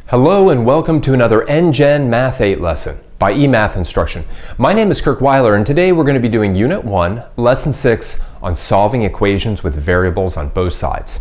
Hello and welcome to another NGen Math 8 lesson by eMathInstruction. My name is Kirk Weiler and today we're going to be doing Unit 1, Lesson 6 on solving equations with variables on both sides.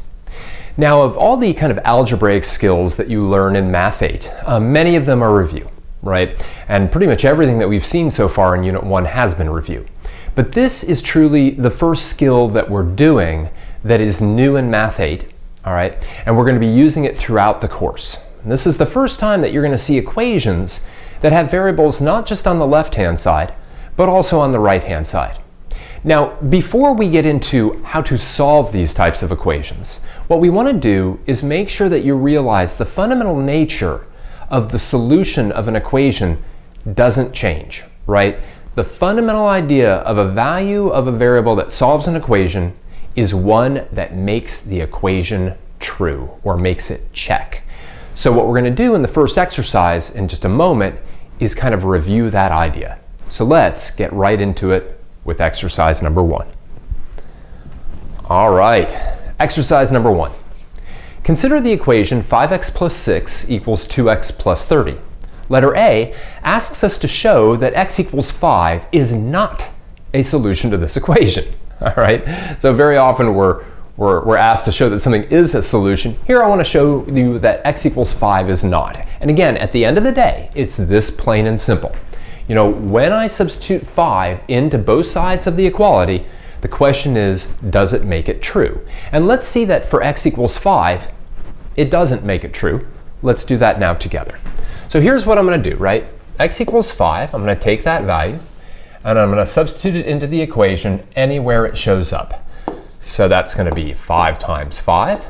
Now, of all the kind of algebraic skills that you learn in Math 8, many of them are review, right? And pretty much everything that we've seen so far in Unit 1 has been review. But this is truly the first skill that we're doing that is new in Math 8, all right? And we're going to be using it throughout the course. And this is the first time that you're going to see equations that have variables not just on the left-hand side, but also on the right-hand side. Now, before we get into how to solve these types of equations, what we want to do is make sure that you realize the fundamental nature of the solution of an equation doesn't change, right? The fundamental idea of a value of a variable that solves an equation is one that makes the equation true, or makes it check. So what we're going to do in the first exercise in just a moment is kind of review that idea. So let's get right into it with exercise number 1. All right, exercise number 1. Consider the equation 5x plus 6 equals 2x plus 30. Letter A asks us to show that x equals 5 is not a solution to this equation. All right, so very often we're asked to show that something is a solution. Here I want to show you that x equals 5 is not. And again, at the end of the day, it's this plain and simple. You know, when I substitute 5 into both sides of the equality, the question is, does it make it true? And let's see that for x equals 5, it doesn't make it true. Let's do that now together. So here's what I'm going to do, right? X equals 5, I'm going to take that value, and I'm going to substitute it into the equation anywhere it shows up. So that's going to be 5 times 5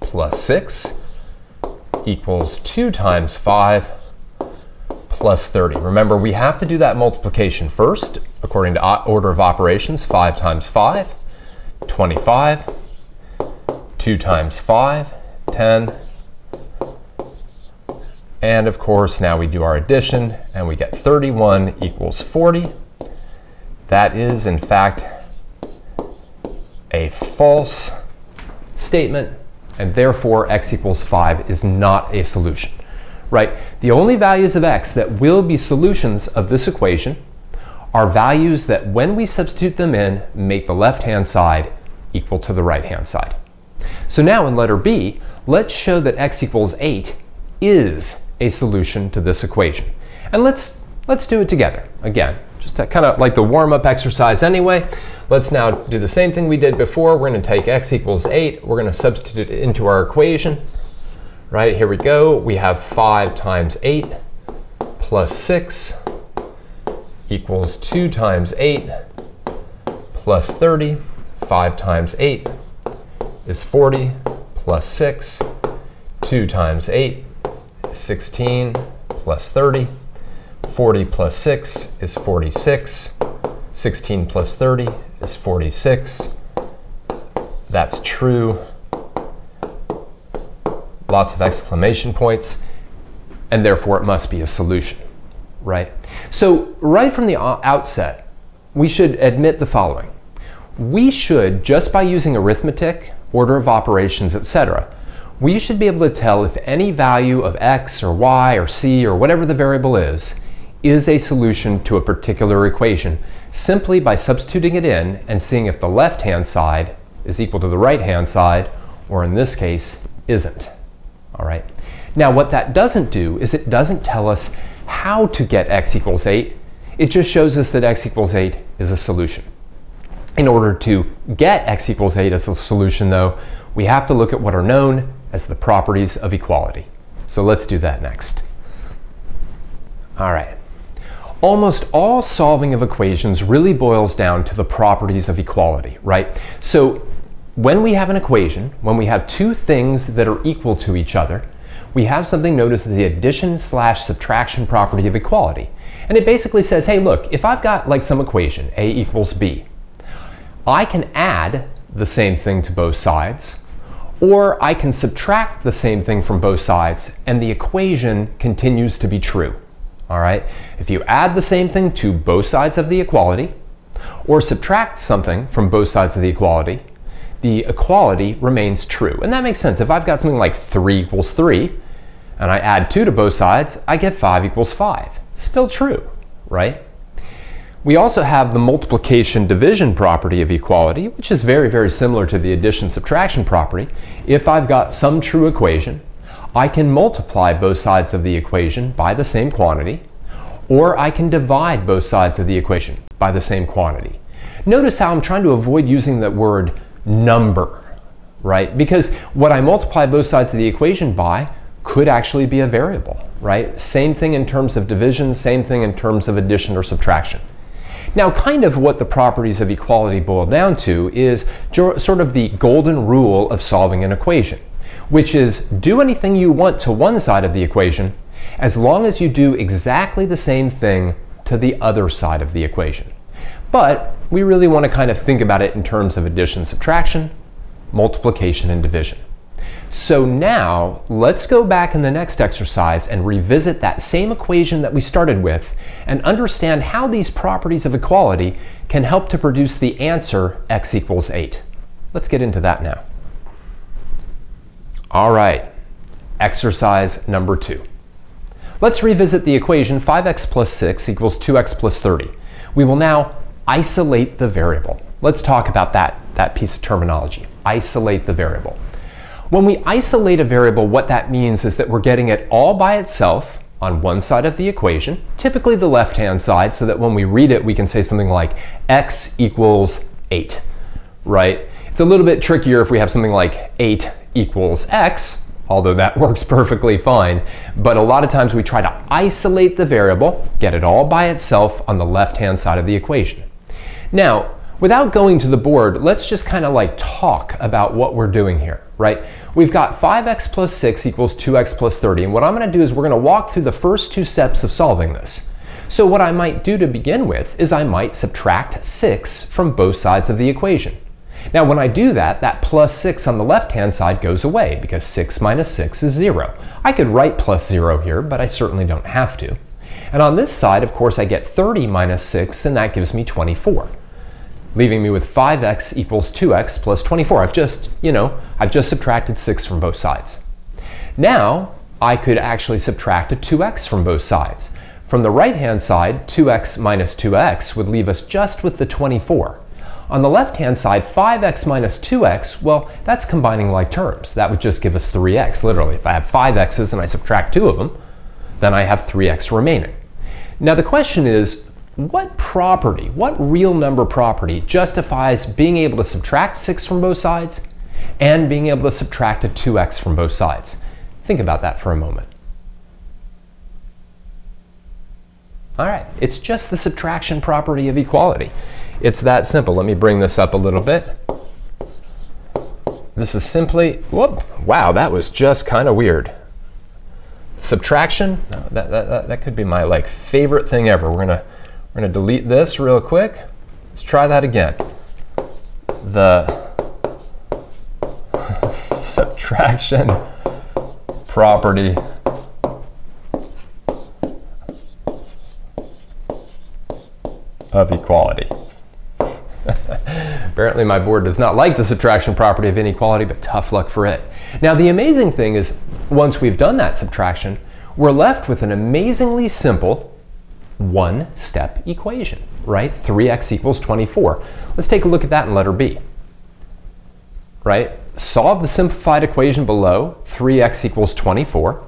plus 6 equals 2 times 5 plus 30. Remember, we have to do that multiplication first, according to order of operations. 5 times 5, 25. 2 times 5, 10. And of course, now we do our addition, and we get 31 equals 40. That is, in fact, a false statement, and therefore x equals 5 is not a solution, right? The only values of x that will be solutions of this equation are values that, when we substitute them in, make the left-hand side equal to the right-hand side. So now in letter B, let's show that x equals 8 is a solution to this equation. And let's do it together. Again, just kind of like the warm-up exercise anyway. Let's now do the same thing we did before. We're going to take x equals 8. We're going to substitute it into our equation. Right, here we go. We have 5 times 8 plus 6 equals 2 times 8 plus 30. 5 times 8 is 40 plus 6. 2 times 8 is 16 plus 30. 40 plus 6 is 46. 16 plus 30 is 46. That's true. Lots of exclamation points, and therefore it must be a solution, right? So right from the outset, we should admit the following. We should, just by using arithmetic, order of operations, etc., we should be able to tell if any value of x or y or c or whatever the variable is a solution to a particular equation, simply by substituting it in and seeing if the left-hand side is equal to the right-hand side, or in this case, isn't. All right. Now, what that doesn't do is it doesn't tell us how to get x equals 8. It just shows us that x equals 8 is a solution. In order to get x equals 8 as a solution, though, we have to look at what are known as the properties of equality. So let's do that next. All right. Almost all solving of equations really boils down to the properties of equality, right? So when we have an equation, when we have two things that are equal to each other, we have something known as the addition/subtraction property of equality. And it basically says, hey, look, if I've got like some equation, a equals b, I can add the same thing to both sides, or I can subtract the same thing from both sides, and the equation continues to be true. All right? If you add the same thing to both sides of the equality, or subtract something from both sides of the equality remains true. And that makes sense. If I've got something like 3 equals 3, and I add 2 to both sides, I get 5 equals 5. Still true, right? We also have the multiplication division property of equality, which is very, very similar to the addition subtraction property. If I've got some true equation, I can multiply both sides of the equation by the same quantity, or I can divide both sides of the equation by the same quantity. Notice how I'm trying to avoid using the word number, right? Because what I multiply both sides of the equation by could actually be a variable, right? Same thing in terms of division, same thing in terms of addition or subtraction. Now, kind of what the properties of equality boil down to is sort of the golden rule of solving an equation, which is do anything you want to one side of the equation as long as you do exactly the same thing to the other side of the equation. But we really want to kind of think about it in terms of addition, subtraction, multiplication, and division. So now let's go back in the next exercise and revisit that same equation that we started with and understand how these properties of equality can help to produce the answer x equals 8. Let's get into that now. All right, exercise number 2. Let's revisit the equation 5x plus 6 equals 2x plus 30. We will now isolate the variable. Let's talk about that piece of terminology, isolate the variable. When we isolate a variable, what that means is that we're getting it all by itself on one side of the equation, typically the left-hand side, so that when we read it, we can say something like x equals 8, right? It's a little bit trickier if we have something like 8 equals x, although that works perfectly fine. But a lot of times we try to isolate the variable, get it all by itself on the left-hand side of the equation. Now, without going to the board, let's just kind of like talk about what we're doing here, right? We've got 5x plus 6 equals 2x plus 30, and what I'm going to do is we're going to walk through the first 2 steps of solving this. So what I might do to begin with is I might subtract 6 from both sides of the equation. Now when I do that, that plus 6 on the left-hand side goes away because 6 minus 6 is 0. I could write plus 0 here, but I certainly don't have to. And on this side, of course, I get 30 minus 6, and that gives me 24. Leaving me with 5x equals 2x plus 24. I've just subtracted 6 from both sides. Now, I could actually subtract a 2x from both sides. From the right-hand side, 2x minus 2x would leave us just with the 24. On the left-hand side, 5x minus 2x, well, that's combining like terms. That would just give us 3x, literally. If I have 5 x's and I subtract 2 of them, then I have 3x remaining. Now the question is, what property, what real number property justifies being able to subtract 6 from both sides and being able to subtract a 2x from both sides? Think about that for a moment. All right, it's just the subtraction property of equality. It's that simple. Let me bring this up a little bit. This is simply, whoop, wow, that was just kind of weird. Subtraction, that could be my favorite thing ever. We're gonna delete this real quick. Let's try that again. The subtraction property of equality. Apparently my board does not like the subtraction property of inequality, but tough luck for it. Now the amazing thing is, once we've done that subtraction, we're left with an amazingly simple one-step equation, right? 3x equals 24. Let's take a look at that in letter B, right? Solve the simplified equation below, 3x equals 24,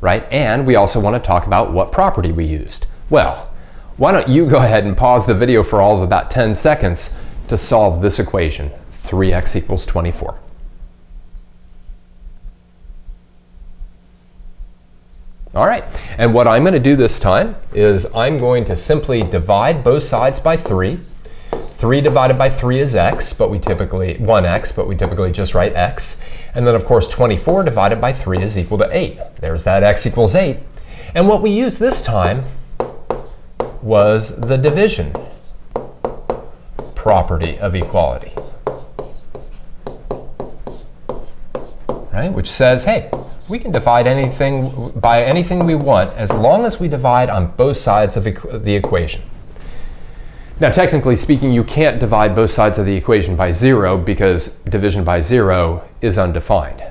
right? And we also want to talk about what property we used. Well, why don't you go ahead and pause the video for all of about 10 seconds to solve this equation, 3x equals 24. All right, and what I'm going to do this time is I'm going to simply divide both sides by 3. 3 divided by 3 is x, but we typically, 1x, but we typically just write x. And then of course 24 divided by 3 is equal to 8. There's that x equals 8. And what we used this time was the division property of equality, right? Which says, hey, we can divide anything by anything we want as long as we divide on both sides of the equation. Now, technically speaking, you can't divide both sides of the equation by 0 because division by 0 is undefined.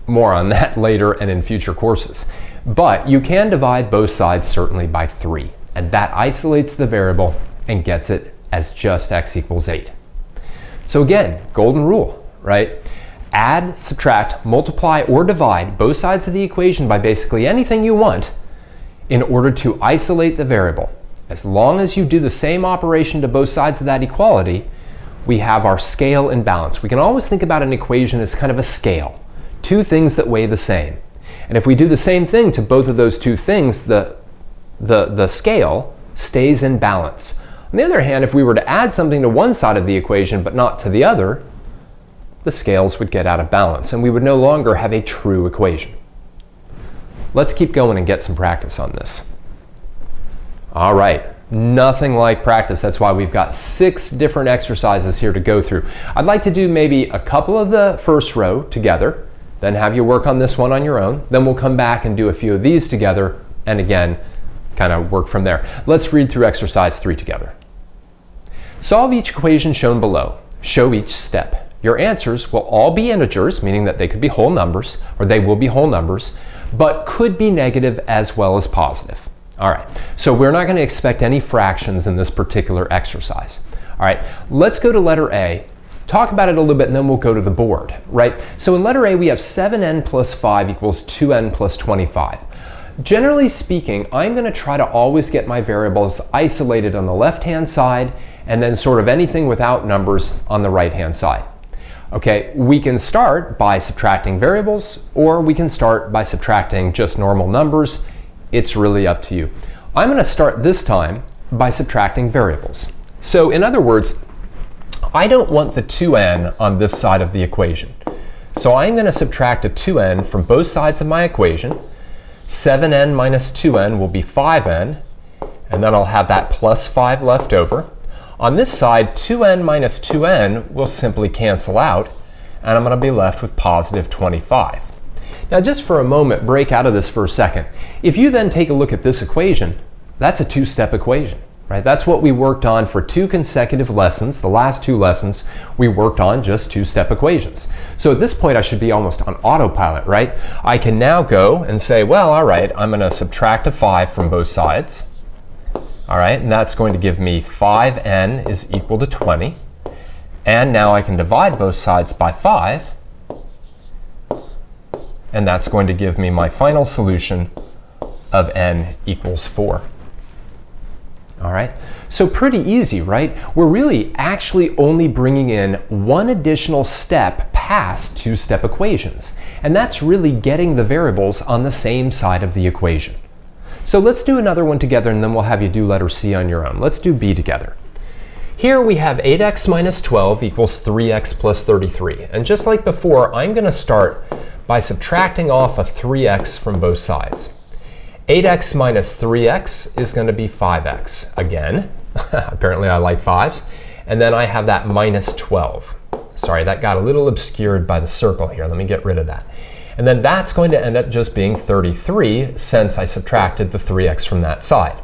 More on that later and in future courses. But you can divide both sides certainly by 3, and that isolates the variable and gets it as just x equals 8. So again, golden rule, right? Add, subtract, multiply, or divide both sides of the equation by basically anything you want in order to isolate the variable. As long as you do the same operation to both sides of that equality, we have our scale in balance. We can always think about an equation as kind of a scale, two things that weigh the same. And if we do the same thing to both of those two things, the scale stays in balance. On the other hand, if we were to add something to one side of the equation but not to the other, the scales would get out of balance and we would no longer have a true equation. Let's keep going and get some practice on this. All right, nothing like practice. That's why we've got 6 different exercises here to go through. I'd like to do maybe a couple of the first row together, then have you work on this one on your own. Then we'll come back and do a few of these together, and again, kind of work from there. Let's read through exercise 3 together. Solve each equation shown below. Show each step. Your answers will all be integers, meaning that they could be whole numbers, or they will be whole numbers, but could be negative as well as positive. All right, so we're not going to expect any fractions in this particular exercise. All right, let's go to letter A, talk about it a little bit, and then we'll go to the board, right? So in letter A, we have 7n plus 5 equals 2n plus 25. Generally speaking, I'm going to try to always get my variables isolated on the left-hand side, and then sort of anything without numbers on the right-hand side. Okay, we can start by subtracting variables, or we can start by subtracting just normal numbers. It's really up to you. I'm going to start this time by subtracting variables. So in other words, I don't want the 2n on this side of the equation. So I'm going to subtract a 2n from both sides of my equation. 7n minus 2n will be 5n, and then I'll have that plus 5 left over. On this side, 2n minus 2n will simply cancel out, and I'm going to be left with positive 25. Now just for a moment, break out of this for a second. If you then take a look at this equation, that's a 2-step equation, right? That's what we worked on for 2 consecutive lessons. The last 2 lessons, we worked on just 2-step equations. So at this point, I should be almost on autopilot, right? I can now go and say, well, all right, I'm going to subtract a 5 from both sides. All right, and that's going to give me 5n is equal to 20. And now I can divide both sides by 5. And that's going to give me my final solution of n equals 4. All right, so pretty easy, right? We're really actually only bringing in one additional step past 2-step equations. And that's really getting the variables on the same side of the equation. So let's do another one together, and then we'll have you do letter C on your own. Let's do B together. Here we have 8x minus 12 equals 3x plus 33. And just like before, I'm going to start by subtracting off a 3x from both sides. 8x minus 3x is going to be 5x. Again, apparently I like 5s. And then I have that minus 12. Sorry, that got a little obscured by the circle here. Let me get rid of that. And then that's going to end up just being 33 since I subtracted the 3x from that side.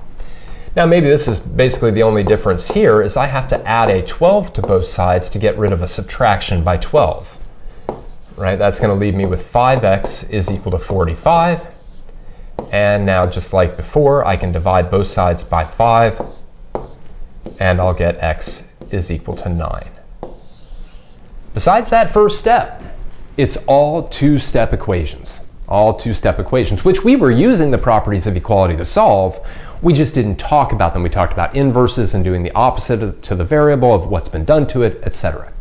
Now maybe this is basically the only difference here is I have to add a 12 to both sides to get rid of a subtraction by 12. Right? That's going to leave me with 5x is equal to 45. And now just like before, I can divide both sides by 5. And I'll get x is equal to 9. Besides that first step, it's all 2-step equations. All 2-step equations, which we were using the properties of equality to solve. We just didn't talk about them. We talked about inverses and doing the opposite to the variable of what's been done to it, etc.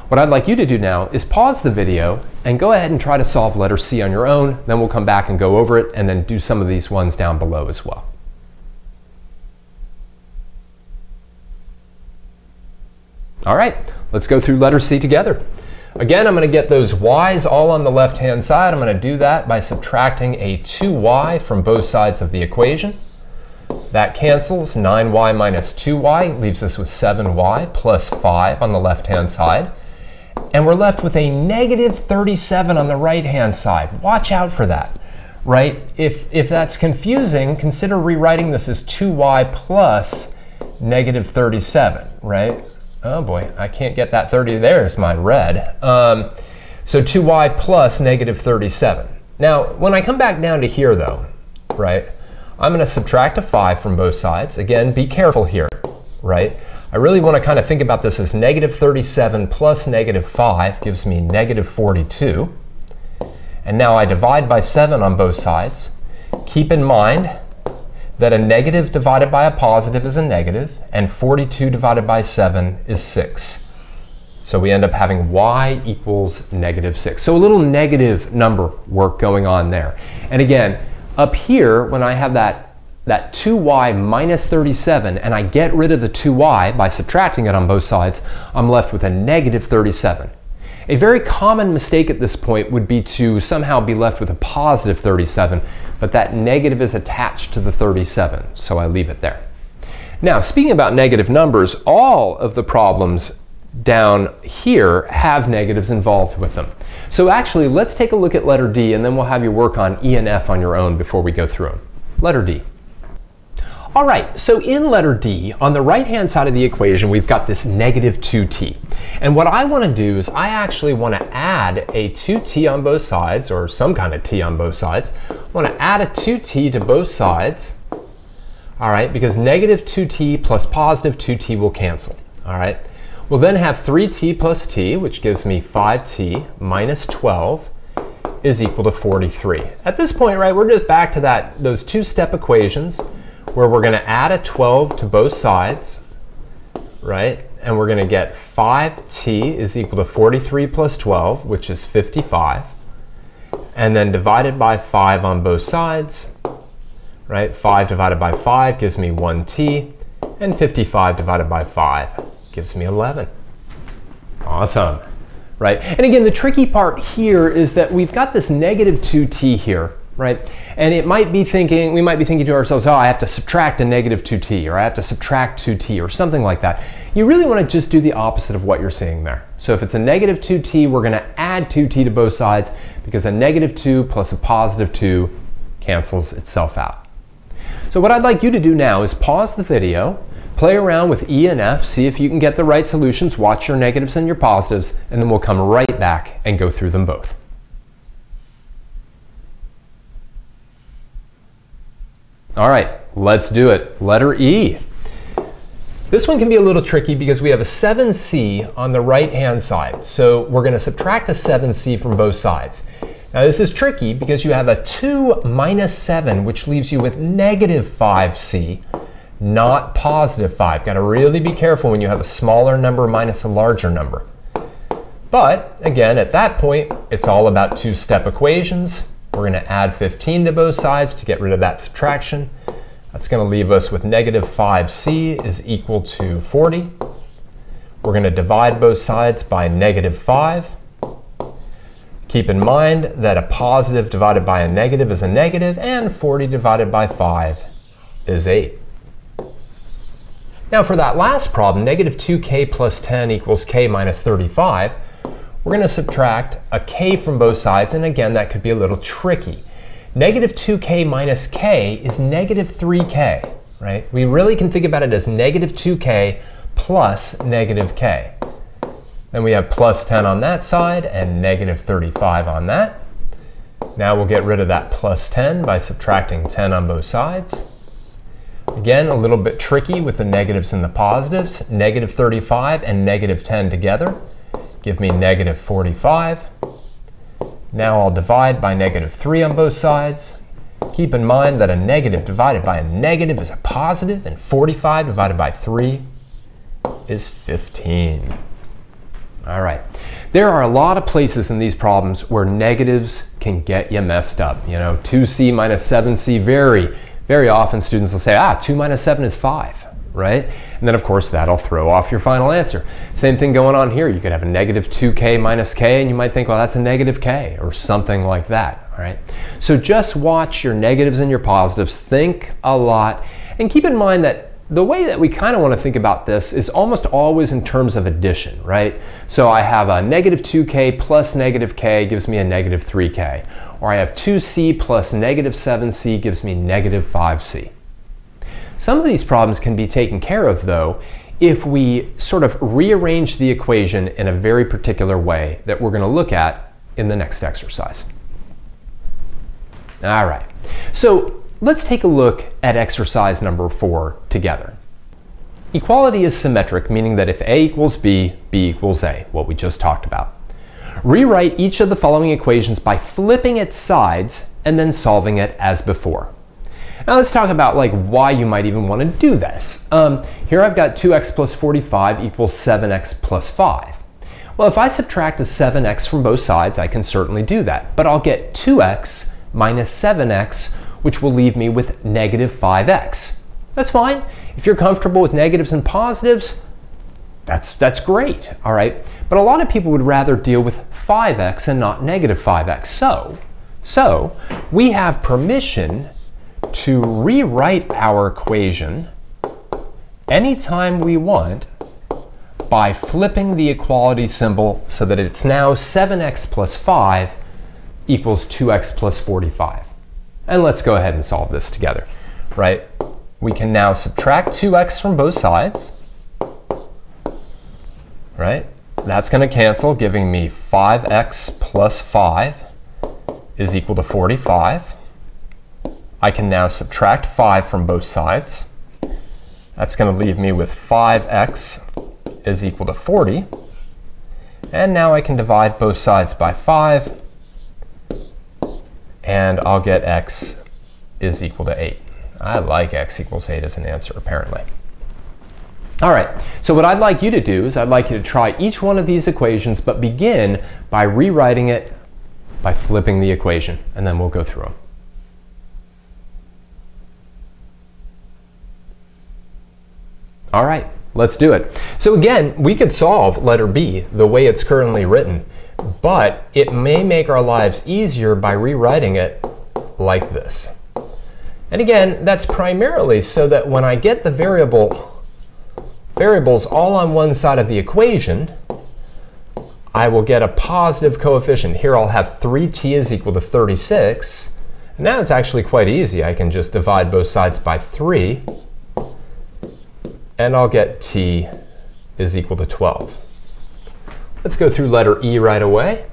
What I'd like you to do now is pause the video and go ahead and try to solve letter C on your own. Then we'll come back and go over it and then do some of these ones down below as well. All right, let's go through letter C together. Again, I'm going to get those y's all on the left-hand side. I'm going to do that by subtracting a 2y from both sides of the equation. That cancels. 9y minus 2y leaves us with 7y plus 5 on the left-hand side. And we're left with a negative 37 on the right-hand side. Watch out for that, right? If that's confusing, consider rewriting this as 2y plus negative 37, right? Oh boy, I can't get that 30. There's my red. So 2y plus negative 37. Now, when I come back down to here, though, right, I'm going to subtract a 5 from both sides. Again, be careful here, right? I really want to kind of think about this as negative 37 plus negative 5 gives me negative 42. And now I divide by 7 on both sides. Keep in mind that a negative divided by a positive is a negative, and 42 divided by 7 is 6. So we end up having y equals negative 6. So a little negative number work going on there. And again, up here, when I have that 2y minus 37, and I get rid of the 2y by subtracting it on both sides, I'm left with a negative 37. A very common mistake at this point would be to somehow be left with a positive 37, but that negative is attached to the 37, so I leave it there. Now, speaking about negative numbers, all of the problems down here have negatives involved with them. So actually, let's take a look at letter D, and then we'll have you work on E and F on your own before we go through them. Letter D. All right, so in letter D, on the right-hand side of the equation, we've got this negative 2t. And what I want to do is I actually want to add a 2t on both sides, or some kind of t on both sides. I want to add a 2t to both sides, all right, because negative 2t plus positive 2t will cancel, all right? We'll then have 3t plus t, which gives me 5t minus 12 is equal to 43. At this point, right, we're just back to those two-step equations where we're going to add a 12 to both sides, right? And we're going to get 5t is equal to 43 plus 12, which is 55. And then divided by 5 on both sides, right? 5 divided by 5 gives me 1t, and 55 divided by 5 gives me 11. Awesome, right? And again, the tricky part here is that we've got this negative 2t here, right? And we might be thinking to ourselves, oh, I have to subtract a negative 2t, or I have to subtract 2t, or something like that. You really want to just do the opposite of what you're seeing there. So if it's a negative 2t, we're going to add 2t to both sides, because a negative 2 plus a positive 2 cancels itself out. So what I'd like you to do now is pause the video, play around with E and F, see if you can get the right solutions, watch your negatives and your positives, and then we'll come right back and go through them both. All right, let's do it. Letter E. This one can be a little tricky because we have a 7c on the right-hand side. So we're going to subtract a 7c from both sides. Now this is tricky because you have a 2 minus 7, which leaves you with negative 5c, not positive 5. Got to really be careful when you have a smaller number minus a larger number. But again, at that point, it's all about two-step equations. We're going to add 15 to both sides to get rid of that subtraction. That's going to leave us with negative 5c is equal to 40. We're going to divide both sides by negative 5. Keep in mind that a positive divided by a negative is a negative, and 40 divided by 5 is 8. Now for that last problem, negative 2k plus 10 equals k minus 35, we're going to subtract a k from both sides, and again, that could be a little tricky. Negative 2k minus k is negative 3k, right? We really can think about it as negative 2k plus negative k. Then we have plus 10 on that side and negative 35 on that. Now we'll get rid of that plus 10 by subtracting 10 on both sides. Again, a little bit tricky with the negatives and the positives. Negative 35 and negative 10 together give me negative 45. Now I'll divide by negative 3 on both sides. Keep in mind that a negative divided by a negative is a positive, and 45 divided by 3 is 15. All right. There are a lot of places in these problems where negatives can get you messed up. You know, 2c minus 7c, very often students will say, 2 minus 7 is 5. Right? And then of course that'll throw off your final answer. Same thing going on here. You could have a negative 2k minus k, and you might think, well, that's a negative k, or something like that. All right? So just watch your negatives and your positives, think a lot, and keep in mind that the way that we kind of want to think about this is almost always in terms of addition, right? So I have a negative 2k plus negative k gives me a negative 3k. Or I have 2c plus negative 7c gives me negative 5c. Some of these problems can be taken care of, though, if we sort of rearrange the equation in a very particular way that we're going to look at in the next exercise. All right, so let's take a look at exercise number 4 together. Equality is symmetric, meaning that if A equals B, B equals A, what we just talked about. Rewrite each of the following equations by flipping its sides and then solving it as before. Now let's talk about why you might even want to do this. Here I've got 2x plus 45 equals 7x plus 5. Well, if I subtract a 7x from both sides, I can certainly do that. But I'll get 2x minus 7x, which will leave me with negative 5x. That's fine. If you're comfortable with negatives and positives, that's great, all right? But a lot of people would rather deal with 5x and not negative 5x. So we have permission to rewrite our equation anytime we want by flipping the equality symbol so that it's now 7x plus 5 equals 2x plus 45. And let's go ahead and solve this together, right? We can now subtract 2x from both sides, right? That's going to cancel, giving me 5x plus 5 is equal to 45. I can now subtract 5 from both sides. That's going to leave me with 5x is equal to 40. And now I can divide both sides by 5, and I'll get x is equal to 8. I like x equals 8 as an answer, apparently. All right, so what I'd like you to do is I'd like you to try each one of these equations, but begin by rewriting it by flipping the equation, and then we'll go through them. All right, let's do it. So again, we could solve letter B the way it's currently written, but it may make our lives easier by rewriting it like this. And again, that's primarily so that when I get the variables all on one side of the equation, I will get a positive coefficient. Here I'll have 3t is equal to 36. And now it's actually quite easy. I can just divide both sides by 3. And I'll get t is equal to 12. Let's go through letter E right away.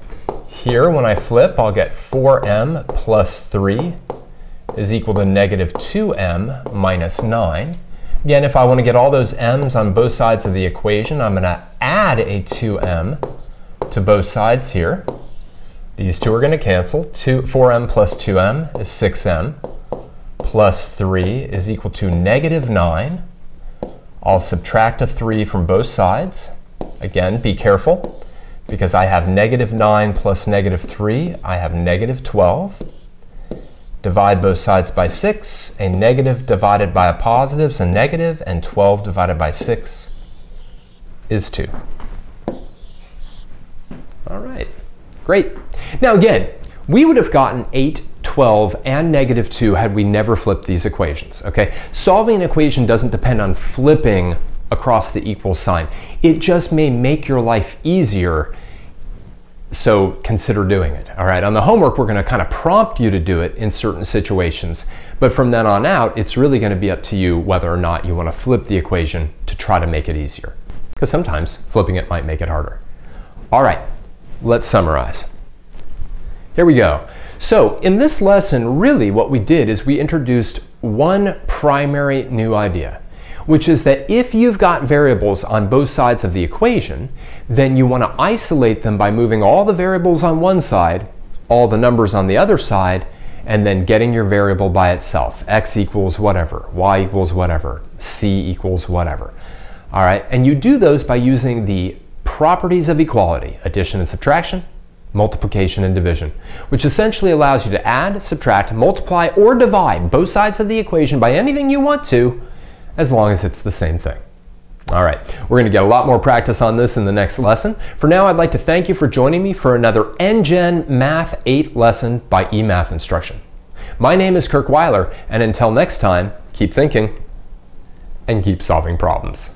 Here, when I flip, I'll get 4m plus 3 is equal to negative 2m minus 9. Again, if I want to get all those m's on both sides of the equation, I'm going to add a 2m to both sides here. These two are going to cancel. 4m plus 2m is 6m plus 3 is equal to negative 9. I'll subtract a 3 from both sides. Again, be careful, because I have negative 9 plus negative 3. I have negative 12. Divide both sides by 6. A negative divided by a positive is a negative, and 12 divided by 6 is 2. All right, great. Now again, we would have gotten 8, 12, and negative 2 had we never flipped these equations, okay? Solving an equation doesn't depend on flipping across the equal sign. It just may make your life easier, so consider doing it, all right? On the homework, we're going to kind of prompt you to do it in certain situations, but from then on out, it's really going to be up to you whether or not you want to flip the equation to try to make it easier, because sometimes flipping it might make it harder. All right, let's summarize. Here we go. So in this lesson, really what we did is we introduced one primary new idea, which is that if you've got variables on both sides of the equation, then you want to isolate them by moving all the variables on one side, all the numbers on the other side, and then getting your variable by itself. X equals whatever, y equals whatever, c equals whatever. All right, and you do those by using the properties of equality, addition and subtraction, multiplication and division, which essentially allows you to add, subtract, multiply, or divide both sides of the equation by anything you want to, as long as it's the same thing. All right, we're going to get a lot more practice on this in the next lesson. For now, I'd like to thank you for joining me for another NGen Math 8 lesson by eMathInstruction. My name is Kirk Weiler, and until next time, keep thinking and keep solving problems.